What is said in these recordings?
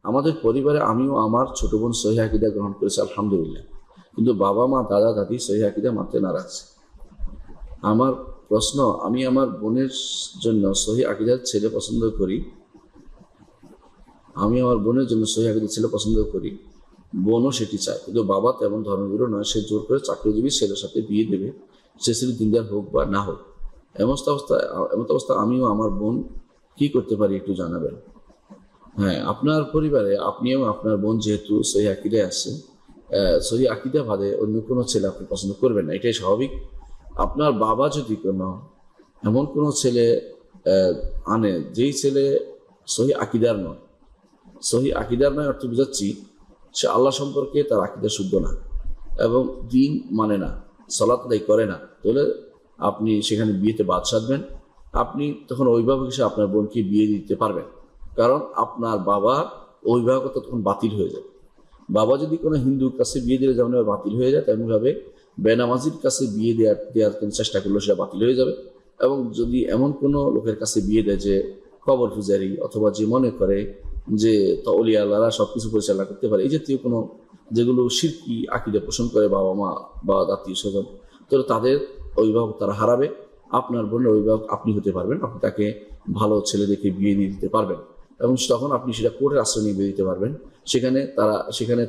আমাদের পরিবারে আমিও আমার ছোট বোন সহিহ আকীদা গ্রহণ করেছি আলহামদুলিল্লাহ, কিন্তু বাবা মা দাদা দাদি সহিহ আকীদা মানতে নারাজ। আমার প্রশ্ন, আমি আমার বোনের জন্য সহিহ আকীদার ছেলে পছন্দ করি, বোনও সেটি চায়, কিন্তু বাবা তেমন ধর্মগুরু নয়, সে জোর করে চাকরিজীবী ছেলের সাথে বিয়ে দেবে, সে ছেলে দিনদার হোক বা না হোক। এমন অবস্থা আমিও আমার বোন কি করতে পারি একটু জানাবেন। হ্যাঁ, আপনার পরিবারে আপনিও আপনার বোন যেহেতু সহিহ আকীদায় আছে, সহিহ আকীদা বাদে অন্য কোনো ছেলে আপনি পছন্দ করবেন না, এটাই স্বাভাবিক। আপনার বাবা যদি এমন কোনো ছেলে আনে যেই ছেলে সহিহ আকীদার নয়, অর্থ বুঝাচ্ছি সে আল্লাহ সম্পর্কে তার আকীদা শুদ্ধ না এবং দিন মানে না, সালাত আদায় করে না, তাহলে আপনি সেখানে বিয়েতে বাদ সাধবেন। আপনি তখন অভিভাবক হিসেবে আপনার বোনকে বিয়ে দিতে পারবেন, কারণ আপনার বাবা অভিভাবকত্ব তখন বাতিল হয়ে যাবে। বাবা যদি কোনো হিন্দুর কাছে বিয়ে দিলে যেমন বাতিল হয়ে যায়, তেমনিভাবে বেনামাজির কাছে বিয়ে দেওয়ার চেষ্টা করলে সেটা বাতিল হয়ে যাবে। এবং যদি এমন কোনো লোকের কাছে বিয়ে দেয় যে কবর পূজারী, অথবা যে মনে করে যে অলিয়া আল্লাহরা সবকিছু পরিচালনা করতে পারে, এই জাতীয় কোনো যেগুলো শিরকি আকীদা পোষণ করে বাবা মা বা আত্মীয় স্বজন, তাহলে তাদের অভিভাবক তারা হারাবে। আপনার বোনের অভিভাবক আপনি হতে পারবেন, আপনি তাকে ভালো ছেলে দেখে বিয়ে দিয়ে দিতে পারবেন এবং তখন আপনি সেটা কোর্টের আশ্রয় নিয়ে বিয়ে দিতে পারবেন। সেখানে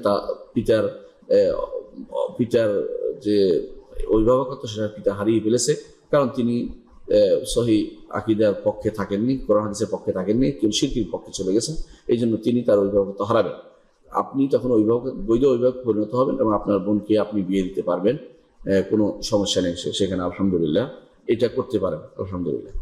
পিতার যে অভিভাবকত্ব সেটা পিতা হারিয়ে ফেলেছে, কারণ তিনি সহিহ আকীদার পক্ষে থাকেননি, কোরআন হাদিসের পক্ষে থাকেননি, কেউ শিরকির পক্ষে চলে গেছেন, এই জন্য তিনি তার অভিভাবকত্ব হারাবেন। আপনি তখন বৈধ অভিভাবক পরিণত হবেন এবং আপনার বোনকে আপনি বিয়ে দিতে পারবেন, কোনো সমস্যা নেই সেখানে। আলহামদুলিল্লাহ, এটা করতে পারেন, আলহামদুলিল্লাহ।